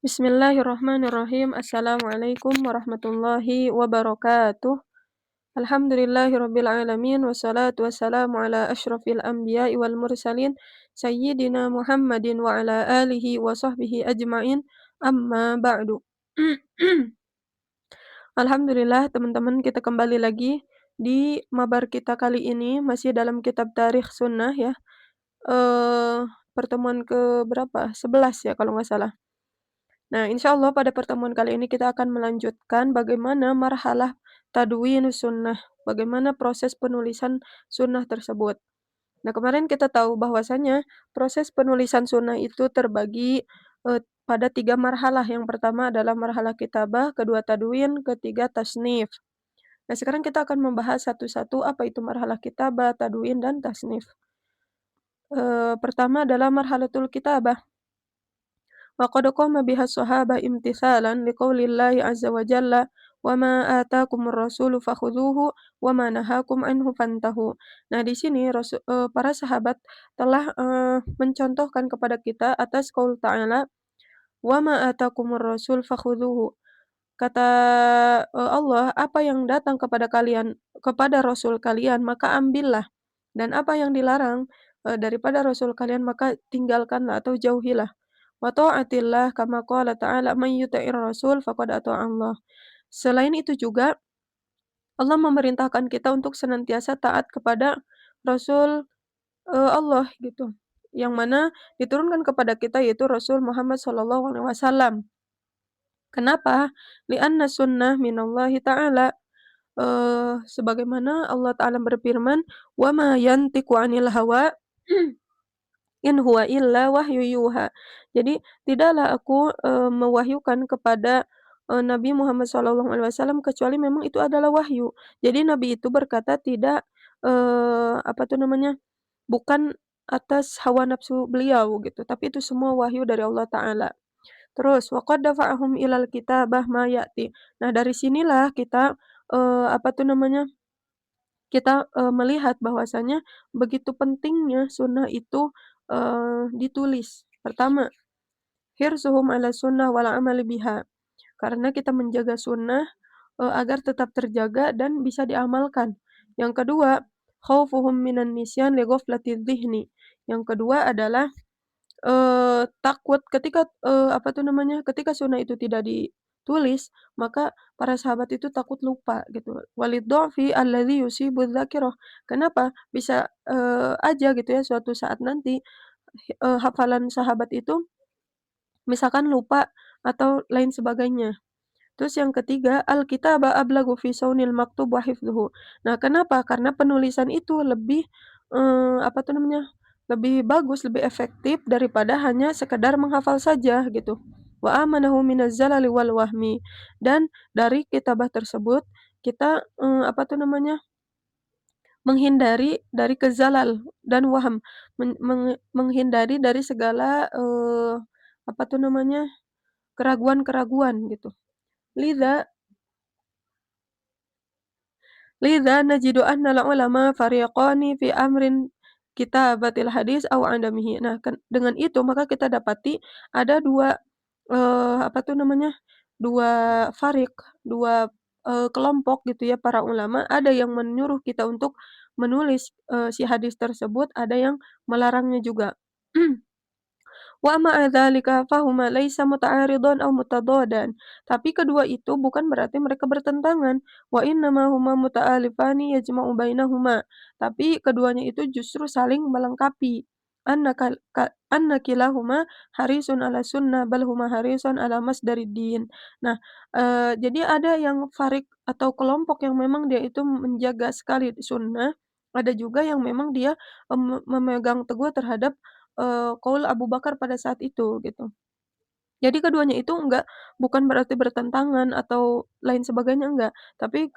Bismillahirrahmanirrahim. Assalamualaikum warahmatullahi wabarakatuh. Alhamdulillahirabbil alamin wassalatu wassalamu ala asyrafil anbiya'i wal mursalin sayyidina Muhammadin wa ala alihi wa sahbihi ajmain. Amma ba'du. Alhamdulillah teman-teman, kita kembali lagi di mabar kita kali ini masih dalam kitab Tarikh Sunnah ya. Pertemuan ke berapa? 11 ya kalau nggak salah. Nah, insya Allah pada pertemuan kali ini kita akan melanjutkan bagaimana marhalah tadwin sunnah, bagaimana proses penulisan sunnah tersebut. Nah, kemarin kita tahu bahwasanya proses penulisan sunnah itu terbagi pada 3 marhalah. Yang pertama adalah marhalah kitabah, kedua tadwin, ketiga tasnif. Nah, sekarang kita akan membahas satu-satu apa itu marhalah kitabah, tadwin, dan tasnif. Pertama adalah marhalatul kitabah. Wa qad qama biha as-sahaba imtithalan liqaulillahi azza wa jalla wa ma ataakumur rasulu fakhudhuhu wa ma nahakum anhu fantahu. Nah, di sini para sahabat telah mencontohkan kepada kita atas qaul ta'ala wa ma ataakumur rasul fakhudhuhu. Kata Allah, apa yang datang kepada kalian, kepada rasul kalian, maka ambillah, dan apa yang dilarang daripada rasul kalian maka tinggalkanlah atau jauhilah. Wa ta'atillah kama qala ta'ala may yuti'ir rasul faqad ata'allah. Selain itu juga Allah memerintahkan kita untuk senantiasa taat kepada Rasul Allah gitu. Yang mana diturunkan kepada kita yaitu Rasul Muhammad sallallahu alaihi wasallam. Kenapa? Li'anna sunnah minallahi ta'ala. Sebagaimana Allah Ta'ala berfirman, "Wa ma yantiqu 'anil hawa in huwa illa wahyu yuha." Jadi tidaklah aku mewahyukan kepada Nabi Muhammad SAW kecuali memang itu adalah wahyu. Jadi Nabi itu berkata tidak apa tuh namanya, bukan atas hawa nafsu beliau gitu, tapi itu semua wahyu dari Allah Ta'ala. Terus waqad dafa'ahum ilal kitabah ma ya'ti. Nah, dari sinilah kita apa tuh namanya, kita melihat bahwasanya begitu pentingnya sunnah itu ditulis. Pertama, hirsuhum 'ala sunnah wal 'amali biha. Karena kita menjaga sunnah agar tetap terjaga dan bisa diamalkan. Yang kedua, khaufuhum minan nisyan li ghaflatidh dhihni. Yang kedua adalah takut ketika apa tuh namanya, ketika sunnah itu tidak ditulis, maka para sahabat itu takut lupa gitu. Walid-dha'fi alladzi yusibu dzakirah. Kenapa? Bisa aja gitu ya suatu saat nanti hafalan sahabat itu misalkan lupa atau lain sebagainya. Terus yang ketiga, al-kitaba ablagu fi saunil maktub wa hifdzuhu. Nah, kenapa? Karena penulisan itu lebih apa tuh namanya, lebih bagus, lebih efektif daripada hanya sekedar menghafal saja gitu. Wa amanahu minaz zalali wal wahmi. Dan dari kitabah tersebut kita apa tuh namanya, menghindari dari kezalal dan waham, menghindari dari segala apa tuh namanya, keraguan-keraguan gitu. Lidza Lidza najidu anna al-ulama fariqani fi amrin kitabatil hadis aw adamihi. Nah, dengan itu maka kita dapati ada dua apa tuh namanya, dua fariq, dua kelompok gitu ya para ulama. Ada yang menyuruh kita untuk menulis si hadis tersebut, ada yang melarangnya juga. Wa ma'a dzalika fahuma laisa muta'aridan aw mutadadan. Tapi kedua itu bukan berarti mereka bertentangan. Wa innama huma muta'alifani yajma'u bainahuma. Tapi keduanya itu justru saling melengkapi. Anna kilahuma harisun ala sunnah bal huma harisun ala masdariddin. Nah, jadi ada yang farik atau kelompok yang memang dia itu menjaga sekali sunnah, ada juga yang memang dia memegang teguh terhadap qaul Abu Bakar pada saat itu, gitu. Jadi keduanya itu bukan berarti bertentangan atau lain sebagainya, enggak. Tapi,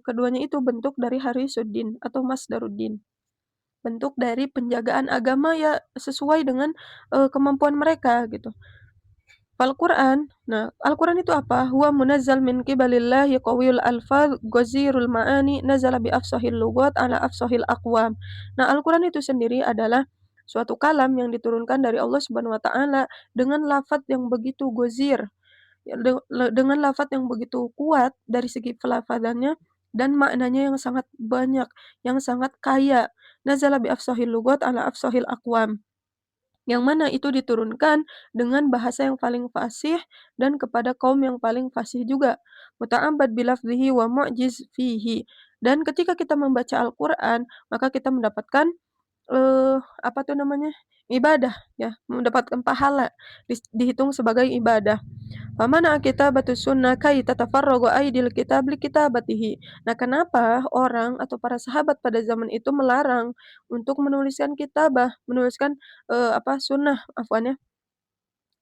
keduanya itu bentuk dari harisuddin atau masdaruddin. Bentuk dari penjagaan agama ya sesuai dengan, kemampuan mereka, gitu. Al-Qur'an, nah, Al-Qur'an itu apa? Huwa munazzal min qibalillahi qawiyul alfaz ghazirul ma'ani nazala bi afsahil lughat ala afsahil aqwam. Nah, Al-Qur'an itu sendiri adalah suatu kalam yang diturunkan dari Allah Subhanahu wa taala dengan lafadz yang begitu gozir, ya dengan lafadz yang begitu kuat dari segi pelafadzannya dan maknanya yang sangat banyak, yang sangat kaya. Nazala bi afsahil lughat ala afsahil aqwam. Yang mana itu diturunkan dengan bahasa yang paling fasih dan kepada kaum yang paling fasih juga. Muta'abbad bilafdhihi wa mu'jiz fihi. Dan ketika kita membaca Al-Qur'an, maka kita mendapatkan, apa tuh namanya, ibadah ya, mendapatkan pahala, dihitung sebagai ibadah. Famana kitabatus sunnah kai tatafarragu aidil kitab likitabatihi. Nah, kenapa orang atau para sahabat pada zaman itu melarang untuk menuliskan kitabah, menuliskan, sunnah, afwan ya,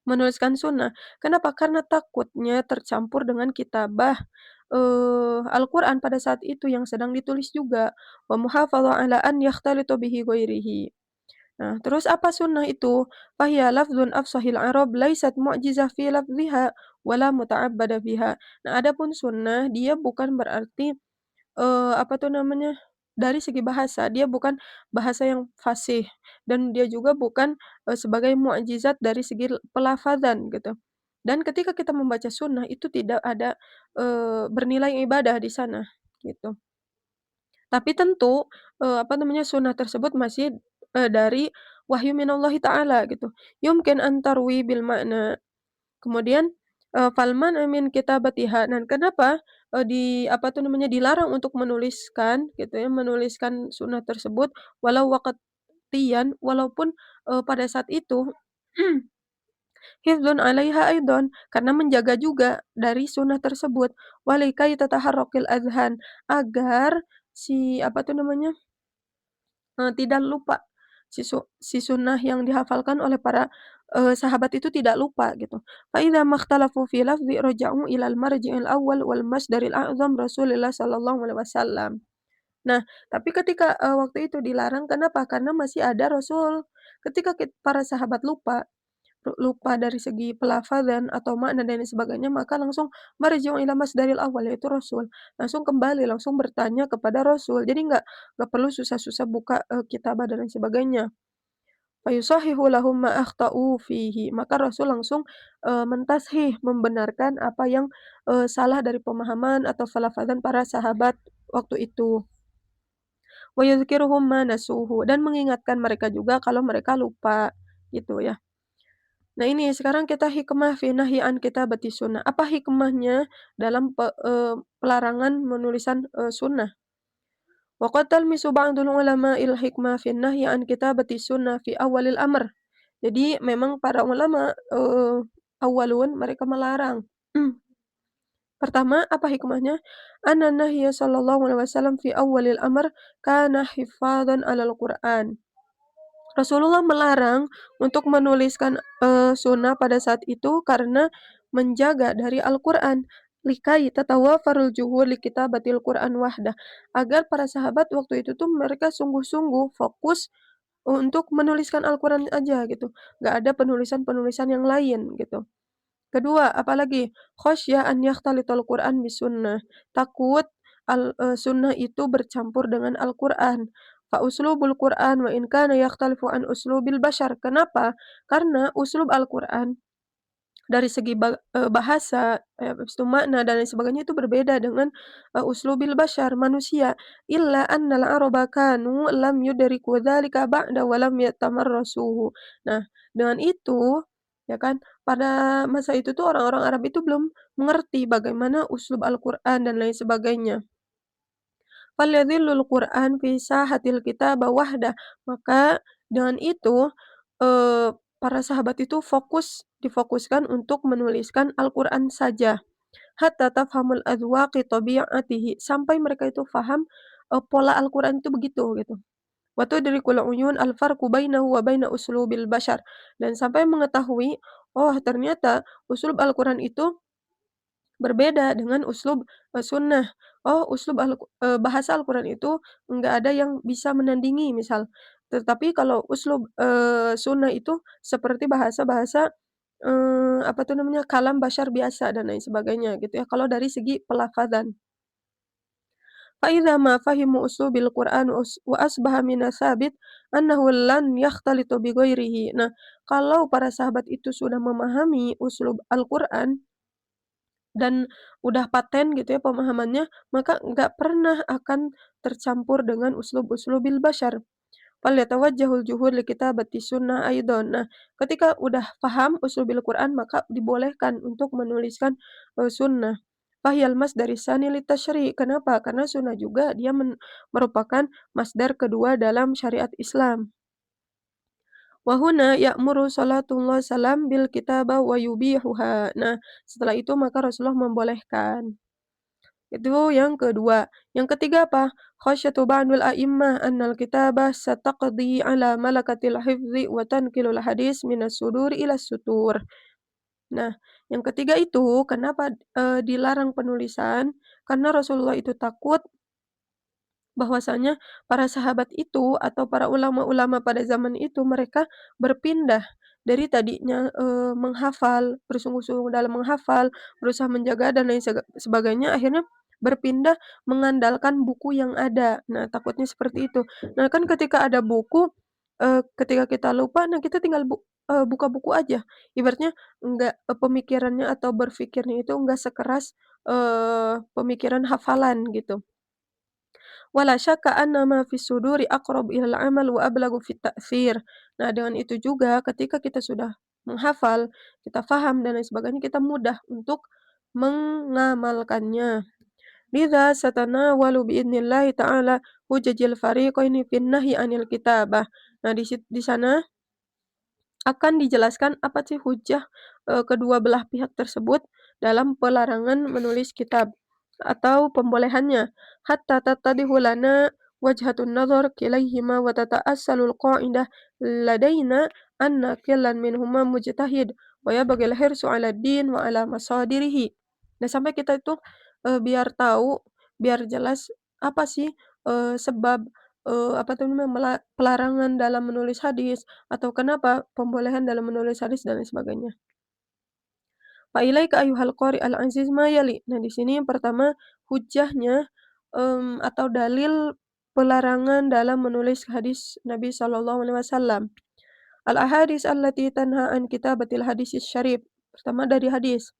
menuliskan sunnah. Kenapa? Karena takutnya tercampur dengan kitabah, Al-Qur'an pada saat itu yang sedang ditulis juga. Wa muhafadzah ala an yakhtalitu bihi ghairihi. Nah, terus apa sunnah itu? Fahiya lafdzun afsahil Arab laisat mu'jizah fi lafziha wala muta'abbada fiha. Nah, adapun sunnah dia bukan berarti, apa tuh namanya, dari segi bahasa, dia bukan bahasa yang fasih dan dia juga bukan, sebagai mukjizat dari segi pelafadzan gitu. Dan ketika kita membaca sunnah itu tidak ada, bernilai ibadah di sana, gitu. Tapi tentu, sunnah tersebut masih, dari wahyu minallahi ta'ala gitu. Yumkin an tarwi bil makna. Kemudian, fal man'u min kitabatiha. Dan kenapa, dilarang untuk menuliskan gitu ya, menuliskan sunnah tersebut walau waqtiyan, walaupun, pada saat itu hifdzun 'alaiha aidan, karena menjaga juga dari sunnah tersebut, walikai tataharrukil adhan, agar si tidak lupa, si sunnah yang dihafalkan oleh para, sahabat itu tidak lupa gitu. Fa idza makhtalafu fi lafzi raja'u ilal marji'il awwal wal masdaril a'zam Rasulillah sallallahu alaihi wasallam. Nah, tapi ketika, waktu itu dilarang kenapa? Karena masih ada Rasul. Ketika para sahabat lupa dari segi pelafadzan atau makna dan lain sebagainya, maka langsung marji'u ila masdaril awwal, yaitu Rasul. Langsung kembali, langsung bertanya kepada Rasul. Jadi nggak perlu susah-susah buka, kitabah dan lain sebagainya. Fayusahihu lahum ma akhta'u fihi. Maka Rasul langsung, mentashih, membenarkan apa yang, salah dari pemahaman atau pelafadzan para sahabat waktu itu. Wa yudhkiruhum ma nasuhu, dan mengingatkan mereka juga kalau mereka lupa, gitu ya. Nah ini sekarang kita hikmah fi nahyi an kitabati sunnah. Apa hikmahnya dalam pelarangan menulisan, sunnah? Wa qad talmisu ba'dul ulama'il hikmah fi nahyi an kitabati sunnah fi awalil amr. Jadi memang para ulama, awalun mereka melarang. Pertama, apa hikmahnya? Anna nahya sallallahu alaihi wasallam fi awalil amr kana hifadhan 'alal Qur'an. Rasulullah melarang untuk menuliskan, sunnah pada saat itu karena menjaga dari Al-Qur'an, likai tatawafarul juhud li kitabatil Qur'an wahdah, agar para sahabat waktu itu tuh mereka sungguh-sungguh fokus untuk menuliskan Al-Qur'an aja gitu, nggak ada penulisan-penulisan yang lain gitu. Kedua, apalagi? Khosyah an yakhtalital Qur'an bisunnah. Takut sunnah itu bercampur dengan Al-Qur'an. Fa uslubul Qur'an wa in kana yakhtalifu an uslubil bashar. Kenapa? Karena uslub Al-Qur'an dari segi bahasa, habis itu makna dan lain sebagainya itu berbeda dengan, uslubil bashar, manusia. Illa annal araba kanu lam yudriku dzalika ba'da wa lam yatamarrasuhu. Nah, dengan itu, ya kan, pada masa itu tuh orang-orang Arab itu belum mengerti bagaimana uslub Al-Qur'an dan lain sebagainya. Falyadhillul Qur'an fi sahatil kitabah wahdah. Maka dengan itu, para sahabat itu difokuskan untuk menuliskan Al-Qur'an saja. Hatta tafhamul adwaqi tabi'atihi, sampai mereka itu faham, pola Al-Qur'an itu begitu gitu. Wa tudrikul uyun al-farqu bainahu wa baina uslubil bashar, dan sampai mengetahui, oh ternyata uslub Al-Qur'an itu berbeda dengan uslub, sunnah. Oh, bahasa Al-Qur'an itu nggak ada yang bisa menandingi misal. Tetapi kalau uslub, sunnah itu seperti bahasa-bahasa, kalam bashar biasa dan lain sebagainya gitu ya, kalau dari segi pelafadzan. فإذا ما فهموا أسلوب القرآن وأصبح من الثابت أنه لن يختلط بغيره. Nah, kalau para sahabat itu sudah memahami uslub Al-Quran dan udah paten gitu ya pemahamannya, maka nggak pernah akan tercampur dengan uslub-uslubil bashar. Falyatawajjahul juhud likitabati sunnah aidon. Nah, ketika udah paham uslubil Quran, maka dibolehkan untuk menuliskan, sunnah. Fahyal masdari tsani litasyri'. Kenapa? Karena sunnah juga dia merupakan masdar kedua dalam syariat Islam. Wa huna ya'muru salatullah salam bil kitabah wa yubihuha. Nah, setelah itu maka Rasulullah membolehkan. Itu yang kedua. Yang ketiga apa? Khasyatu ba'dul a'immah annal kitabah sataqdi ala malakatil hifzi wa tankilul hadis minas sudur ila sutur. Nah, yang ketiga itu kenapa, dilarang penulisan? Karena Rasulullah itu takut bahwasanya para sahabat itu atau para ulama-ulama pada zaman itu mereka berpindah dari tadinya, menghafal, bersungguh-sungguh dalam menghafal, berusaha menjaga dan lain sebagainya, akhirnya berpindah mengandalkan buku yang ada. Nah, takutnya seperti itu. Nah, kan ketika ada buku, ketika kita lupa, nah kita tinggal buka buku aja. Ibaratnya pemikirannya atau berpikirnya itu enggak sekeras, pemikiran hafalan gitu. Wala syakka anna ma fis suduri aqrab ilal amal wa ablagu fit ta'thir. Nah, dengan itu juga ketika kita sudah menghafal, kita faham dan lain sebagainya, kita mudah untuk mengamalkannya. Lidza satanawalu biidznillah ta'ala hujajil fariqaini fin nahyi 'anil kitabah. Nah, di sana akan dijelaskan apa sih hujah, kedua belah pihak tersebut dalam pelarangan menulis kitab atau pembolehannya. Hatta tattadihu lana wajhatun nazar kilaihima wa tata'assalul qa'idah ladaina anna kullan minhuma mujtahid wa yabghil hirsu 'ala din wa 'ala masadirihi. Nah, sampai kita itu, biar tahu, biar jelas apa sih, sebab, apa tuh namanya, pelarangan dalam menulis hadis atau kenapa pembolehan dalam menulis hadis dan lain sebagainya. Fa ilaika ayyuhal qari al aziz ma yali. Nah, di sini yang pertama hujjahnya, atau dalil pelarangan dalam menulis hadis Nabi sallallahu alaihi wasallam. Al ahadits allati tanha an kitabatil hadisis syarif. Pertama dari hadis.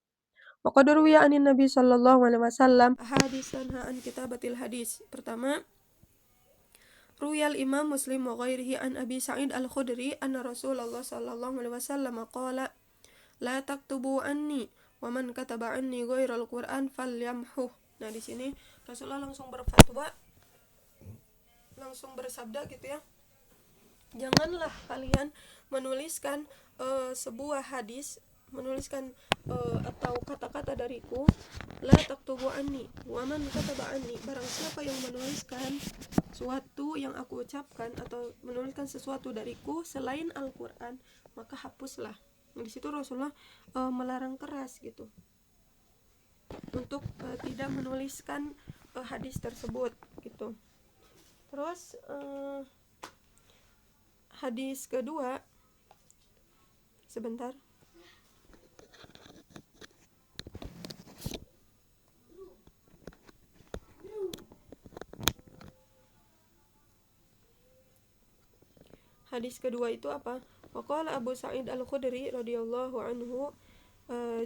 Wa qad ruwiya anin Nabi sallallahu alaihi wasallam ahadits tanha an kitabatil hadis. Pertama, ruwiyal Imam Muslim wa ghairihi an Abi Sa'id Al-Khudri anna Rasulullah sallallahu alaihi wasallam qala la taktubu anni wa man kataba anni ghairal Qur'an falyamhuh. Nah, di sini Rasulullah langsung berfatwa, langsung bersabda gitu ya. Janganlah kalian menuliskan sebuah hadis, menuliskan atau kata-kata dariku, la taktubu anni wa man kataba anni. Barang siapa yang menuliskan suatu yang aku ucapkan atau menuliskan sesuatu dariku selain Al-Qur'an, maka hapuslah. Di situ Rasulullah melarang keras gitu untuk tidak menuliskan hadis tersebut gitu. Terus hadis kedua, sebentar. Hadis kedua itu apa? Waqala Abu Sa'id Al-Khudri radhiyallahu anhu,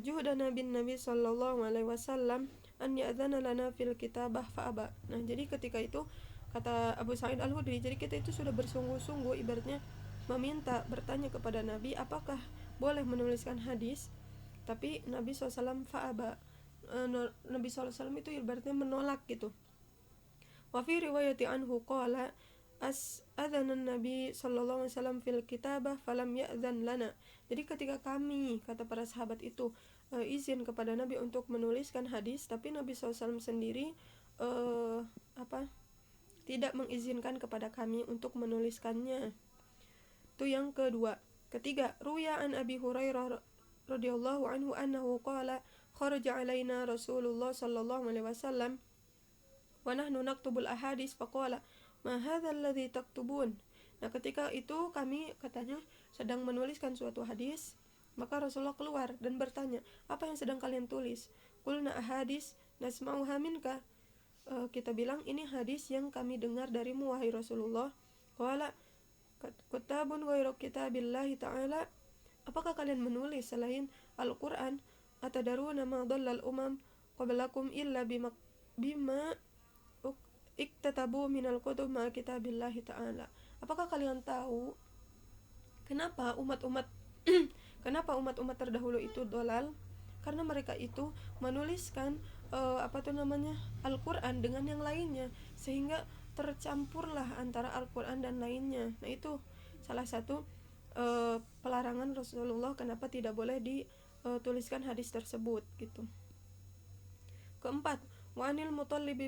juhdana bin Nabi sallallahu alaihi wasallam an ya'dzana lana fil kitabah fa'aba. Nah, jadi ketika itu kata Abu Sa'id Al-Khudri, jadi kita itu sudah bersungguh-sungguh ibaratnya meminta, bertanya kepada Nabi apakah boleh menuliskan hadis, tapi Nabi SAW fa'aba. Nabi SAW itu ibaratnya menolak gitu. Wa fi riwayati anhu qala adzana Nabi sallallahu alaihi wasallam fil kitabah falam ya'dzan lana. Jadi ketika kami, kata para sahabat itu, izin kepada Nabi untuk menuliskan hadis, tapi Nabi SAW sendiri tidak mengizinkan kepada kami untuk menuliskannya. Itu yang kedua. Ketiga, ruya an Abi Hurairah radhiyallahu anhu annahu qala kharaja alaina Rasulullah sallallahu alaihi wasallam wa nahnu naktubul ahadits faqala ma hadzal ladzi taktubun. Nah, ketika itu kami katanya sedang menuliskan suatu hadis, maka Rasulullah keluar dan bertanya, apa yang sedang kalian tulis? Qulna ahadits nasma'uha minka. kita bilang ini hadis yang kami dengar darimu wahai Rasulullah. Qala kutabun ghairu kitabillahi ta'ala, apakah kalian menulis selain Al-Quran? Atadaruna ma dhallal umam qablakum illa bima iktatabu minal kutub ma kitabillahi ta'ala. Apakah kalian tahu kenapa umat-umat kenapa umat-umat terdahulu itu dolal? Karena mereka itu menuliskan Al-Quran dengan yang lainnya, sehingga tercampurlah antara Al-Quran dan lainnya. Nah, itu salah satu pelarangan Rasulullah kenapa tidak boleh dituliskan hadis tersebut gitu. Keempat, wa anil Muttalib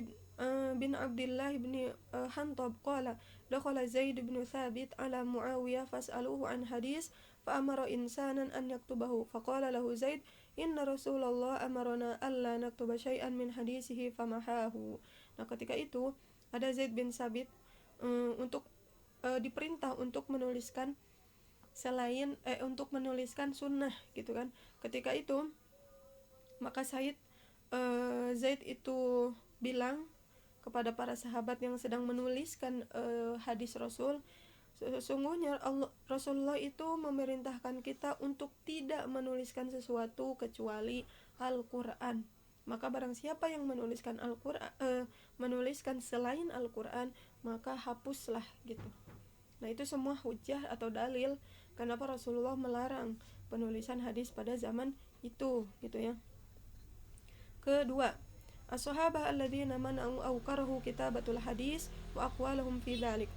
bin Abdullah bin Hantab qala dakhala Zaid bin Thabit ala Muawiyah fas'aluhu an hadis fa amara insanan an yaktubahu faqala lahu Zaid inna Rasulullah amarna alla naktuba syai'an min hadisihi famahahu. Nah, ketika itu ada Zaid bin Thabit untuk diperintah untuk menuliskan untuk menuliskan sunnah gitu kan. Ketika itu maka Zaid itu bilang kepada para sahabat yang sedang menuliskan hadis Rasul, sesungguhnya Rasulullah itu memerintahkan kita untuk tidak menuliskan sesuatu kecuali Al-Quran. Maka barang siapa yang menuliskan menuliskan selain Al-Quran, maka hapuslah gitu. Nah, itu semua hujjah atau dalil kenapa Rasulullah melarang penulisan hadis pada zaman itu gitu ya. Kedua, as-sahabah alladzina mana'u aw karahu kitabatul hadis wa aqwalahum fi dzalik.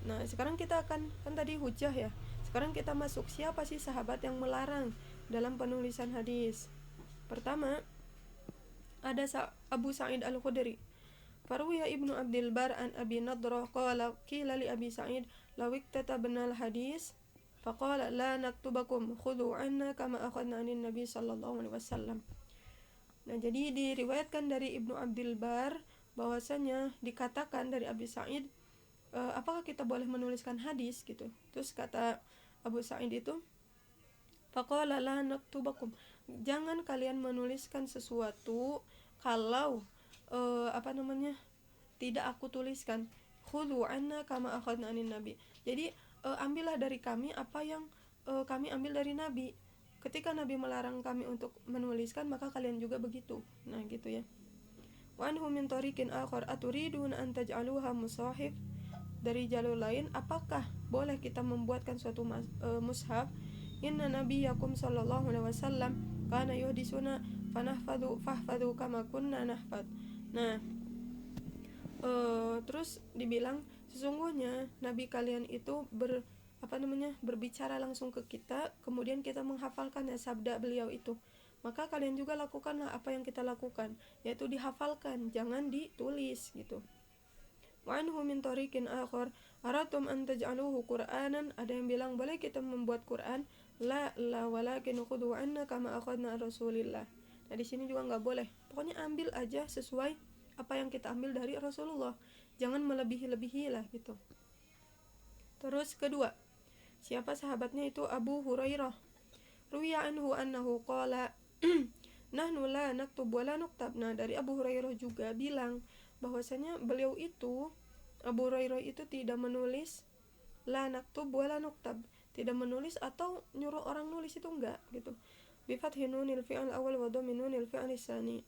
Nah, sekarang kita kan tadi hujjah ya. Sekarang kita masuk siapa sih sahabat yang melarang dalam penulisan hadis. Pertama, ada Abu Sa'id Al-Khudri. Farwiya Ibnu Abdul Bar an Abi Nadrah qala qila li Abi Sa'id law iktatabna al-hadis faqala la naktubakum khudhu anna kama akhadna anin Nabi sallallahu alaihi wasallam. Nah, jadi diriwayatkan dari Ibnu Abdul Bar bahwasanya dikatakan dari Abi Sa'id, apakah kita boleh menuliskan hadis gitu. Terus kata Abu Sa'id itu, faqala la naktubakum, jangan kalian menuliskan sesuatu kalau tidak aku tuliskan. Khudhu anna kama akhadna anin nabi. Jadi ambillah dari kami apa yang kami ambil dari Nabi. Ketika Nabi melarang kami untuk menuliskan, maka kalian juga begitu. Nah, gitu ya. Wa anhu min tariqin akhar aturidun an taj'aluha musahif. Dari jalur lain, apakah boleh kita membuatkan suatu mushaf? Inna nabiyakum sallallahu alaihi wasallam kana yuhdisuna fahfadhu kama kunna nahfad. Nah, terus dibilang sesungguhnya nabi kalian itu berbicara langsung ke kita, kemudian kita menghafalkannya sabda beliau itu. Maka kalian juga lakukanlah apa yang kita lakukan, yaitu dihafalkan, jangan ditulis gitu. Wa anhu min tariqin akhar aratum an taj'aluhu qur'anan, ada yang bilang boleh kita membuat Quran. La walakin khudhu anna kama akhadna Rasulillah. Nah, di sini juga enggak boleh. Pokoknya ambil aja sesuai apa yang kita ambil dari Rasulullah. Jangan melebihi-lebihi lah gitu. Terus kedua, siapa sahabatnya itu? Abu Hurairah. Ruwiya anhu annahu qala nahnu la naktub wa la nuktab. Nah, dari Abu Hurairah juga bilang bahwasanya beliau itu, Abu Hurairah itu tidak menulis la naktub wa la nuktab, tidak menulis atau nyuruh orang nulis, itu enggak gitu. Bi fathi nunil fi'al awal wa dhammi nunil fi'al tsani.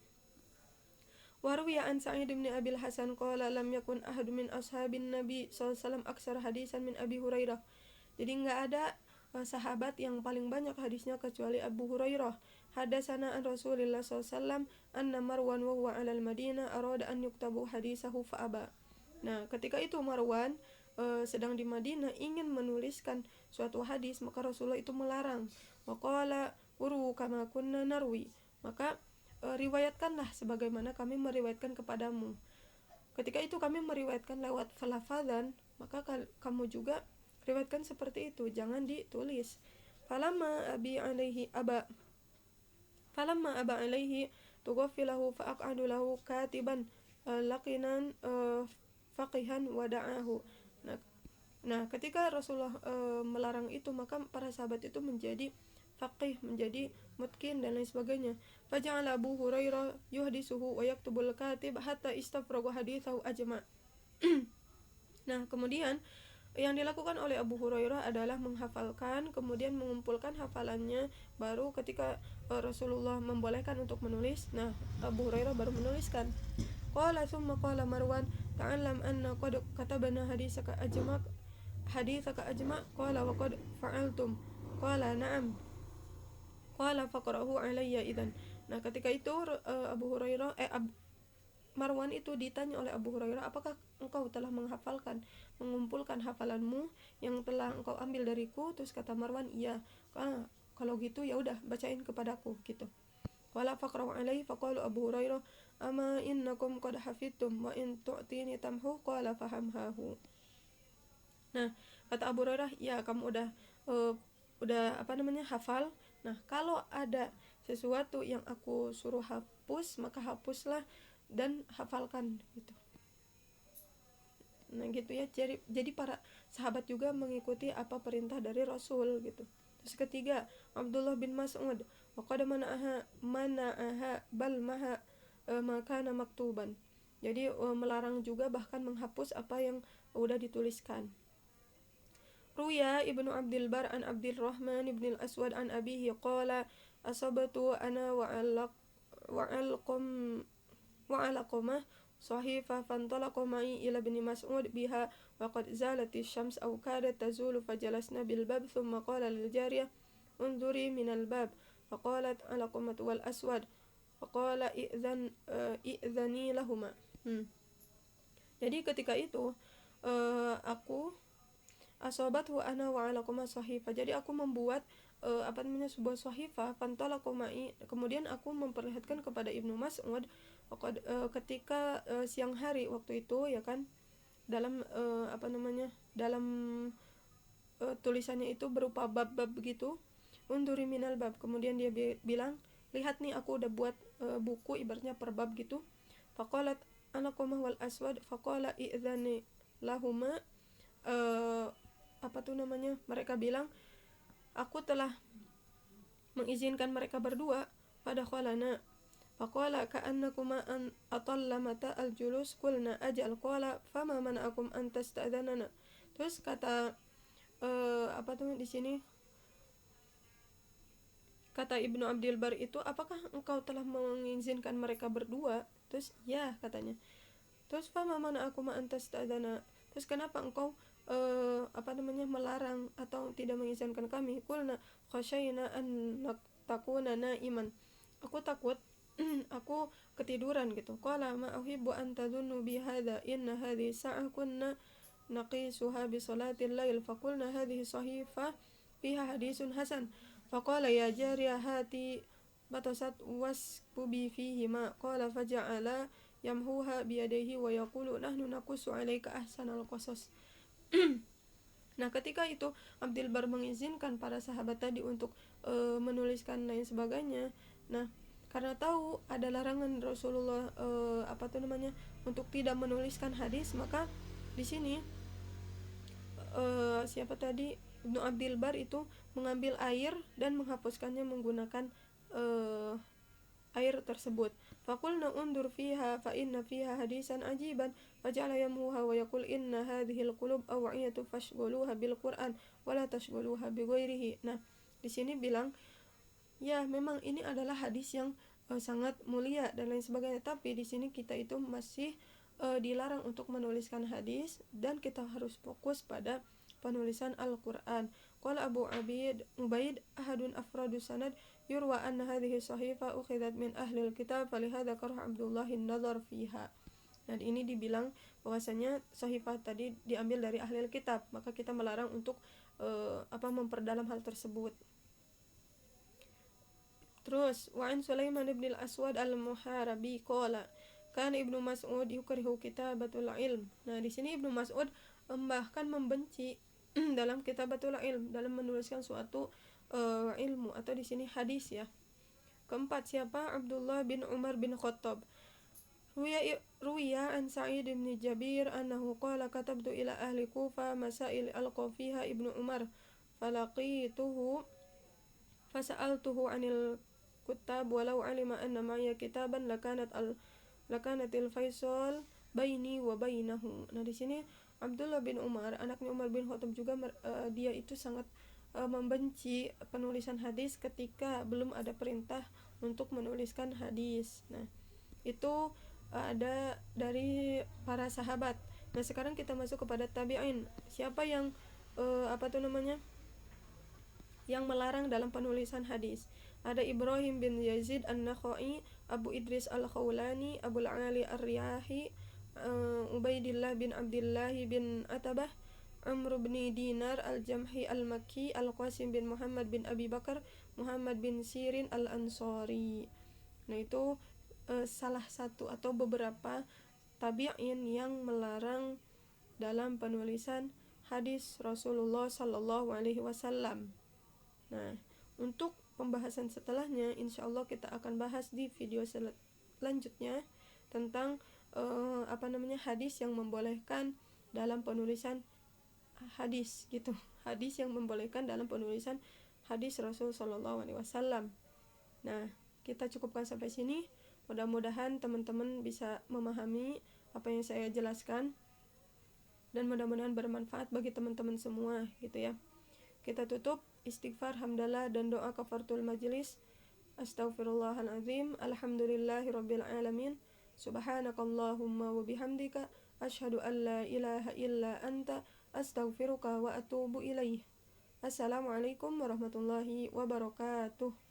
Wa ruwiya an Sa'id bin Abi al-Hasan qala lam yakun ahad min ashabin Nabi sallallahu alaihi wasallam aksar hadisan min Abi Hurairah. Jadi enggak ada sahabat yang paling banyak hadisnya kecuali Abu Hurairah. Hadatsana an Rasulillah sallallahu alaihi wasallam anna Marwan wa huwa 'ala al-Madinah arada an yuktabu hadisahu fa aba. Nah, ketika itu Marwan sedang di Madinah ingin menuliskan suatu hadis, maka Rasulullah itu melarang. Wa qala uru kama kunna narwi, maka riwayatkanlah sebagaimana kami meriwayatkan kepadamu. Ketika itu kami meriwayatkan lewat lafazan, maka kamu juga riwayatkan seperti itu, jangan ditulis. Falamma aba alaihi tughaffilahu fa aq'adu lahu katiban laqinan faqihan wa da'ahu. Nah, ketika Rasulullah melarang itu, maka para sahabat itu menjadi faqih, menjadi mutqin dan lain sebagainya. Faja'ala Abu Hurairah yuhdisuhu wa yaktubul katib hatta istafraga hadithahu ajma'. Nah, kemudian yang dilakukan oleh Abu Hurairah adalah menghafalkan, kemudian mengumpulkan hafalannya, baru ketika Rasulullah membolehkan untuk menulis, nah Abu Hurairah baru menuliskan. Qala thumma qala Marwan, ta'allam anna qad katabna haditsaka ajma' qala wa qad fa'altum qala na'am qala faqra'hu alayya idzan. Nah, ketika itu Abu Hurairah Marwan itu ditanya oleh Abu Hurairah, apakah engkau telah mengumpulkan hafalanmu yang telah engkau ambil dariku? Terus kata Marwan, iya. Kalau gitu ya udah bacain kepadaku gitu. Wala faqra'u alaihi faqalu Abu Hurairah, ama innakum qad hafidtum wa in tu'tini tamhu qala fahamhahu. Nah, kata Abu Hurairah, ya kamu udah hafal. Nah, kalau ada sesuatu yang aku suruh hapus, maka hapuslah dan hafalkan gitu. Nah gitu ya, jadi para sahabat juga mengikuti apa perintah dari Rasul gitu. Terus ketiga, Abdullah bin Mas'ud, wa qad mana'aha bal maha makana maktuban. Jadi melarang juga, bahkan menghapus apa yang udah dituliskan. Ruya Ibnu Abdul Bar an Abdurrahman ibn al-Aswad an abihi qala asabatu ana وعلقمة صحيفة فانطلق معي إلى ابن مسعود بها وقد زالت الشمس أو كادت تزول فجلسنا بالباب ثم قال للجارية انظري من الباب فقالت علقمة والأسود فقال إئذني لهما. Jadi ketika itu aku asobathu ana wa alaqama sahifa. Jadi aku membuat sebuah sahifah, fantalaqa ma'i, kemudian aku memperlihatkan kepada Ibnu Mas'ud ketika siang hari waktu itu ya kan, dalam dalam tulisannya itu berupa bab-bab begitu. Unduri minal bab, kemudian dia bilang, lihat nih aku udah buat buku ibaratnya per bab gitu. Faqalat alaqamah wal aswad faqala i'dzani lahuma, mereka bilang, aku telah mengizinkan mereka berdua. Pada khalana faqala ka'annakuma an atallamata al-julus qulna ajal qala fama mana'akum an tasta'dhanana. Terus kata di sini kata Ibnu Abdul Bar itu, apakah engkau telah mengizinkan mereka berdua? Terus ya katanya. Terus fama mana'akum an tasta'dhana, terus kenapa engkau melarang atau tidak mengizinkan kami? Qulna khasyayna an takuna naiman, aku takut aku ketiduran gitu. Qala ma uhibbu an tadhunnu bi hadza inna hadhihi sa'ah kunna naqisuha bi salatil lail faqulna hadhihi sahifah fiha hadithun hasan faqala ya jariyah hati batasat wasbubi fihi ma qala faja'ala yamhuha biyadayhi wa yaqulu nahnu naqussu 'alaika ahsanal qasas. Nah, ketika itu Abdul Bar mengizinkan para sahabat tadi untuk menuliskan lain sebagainya. Nah, karena tahu ada larangan Rasulullah untuk tidak menuliskan hadis, maka di sini Ibnu Abdul Bar itu mengambil air dan menghapuskannya menggunakan air tersebut. Faqulna undur fiha fa inna fiha hadisan ajiban faja'ala yamhuha wa yaqul inna hadhihi al-qulub aw'iyatu fashghuluha bil Qur'an wa la tashghuluha bi ghairihi. Nah, di sini bilang, ya memang ini adalah hadis yang sangat mulia dan lain sebagainya, tapi di sini kita itu masih dilarang untuk menuliskan hadis dan kita harus fokus pada penulisan Al-Quran. Qala Abu Ubaid ahadun afradu sanad yurwa anna hadhihi sahifa ukhidat min ahlil kitab falihada karha Abdullah an-nazar fiha. Dan ini dibilang bahwasanya sahifah tadi diambil dari ahlil kitab, maka kita melarang untuk memperdalam hal tersebut. Terus wa'an Sulaiman ibn al-Aswad al-Muharabi qala kana Ibnu Mas'ud yukrihu kitabatul ilm. Nah, di sini Ibnu Mas'ud bahkan membenci dalam kitabatul ilm, dalam menuliskan suatu ilmu, atau di sini hadis ya. Keempat, siapa? Abdullah bin Umar bin Khattab. Ruwiya an Sa'id bin Jabir annahu qala katabtu ila ahli Kufa masail alqa fiha Ibnu Umar falaqituhu fasa'altuhu 'anil kutab walau 'alima anna ma'ya kitaban lakanatil faisal baini wa bainahu. Nah, di sini Abdullah bin Umar, anaknya Umar bin Khattab juga dia itu sangat membenci penulisan hadis ketika belum ada perintah untuk menuliskan hadis. Nah, itu ada dari para sahabat. Nah, sekarang kita masuk kepada tabi'in. Siapa yang yang melarang dalam penulisan hadis? Ada Ibrahim bin Yazid An-Nakhai, Abu Idris Al-Khawlani, Abu Ali Ar-Riyahi, Ubaidillah bin Abdullah bin Atabah, Amr bin Dinar Al-Jamhi Al-Makki, Al-Qasim bin Muhammad bin Abi Bakar, Muhammad bin Sirin Al-Ansari. Nah, itu salah satu atau beberapa tabi'in yang melarang dalam penulisan hadis Rasulullah Sallallahu Alaihi Wasallam. Nah, untuk pembahasan setelahnya, insya Allah kita akan bahas di video selanjutnya tentang hadis yang membolehkan dalam penulisan hadis gitu. Hadis yang membolehkan dalam penulisan hadis Rasul Sallallahu Alaihi Wasallam. Nah, kita cukupkan sampai sini. Mudah-mudahan teman-teman bisa memahami apa yang saya jelaskan dan mudah-mudahan bermanfaat bagi teman-teman semua gitu ya. Kita tutup istighfar, hamdalah, dan doa kafaratul majlis. Astaghfirullahaladzim. Alhamdulillahirabbil alamin. Subhanakallahumma wa bihamdika asyhadu an la ilaha illa anta astaghfiruka wa atubu ilaih. Assalamualaikum warahmatullahi wabarakatuh.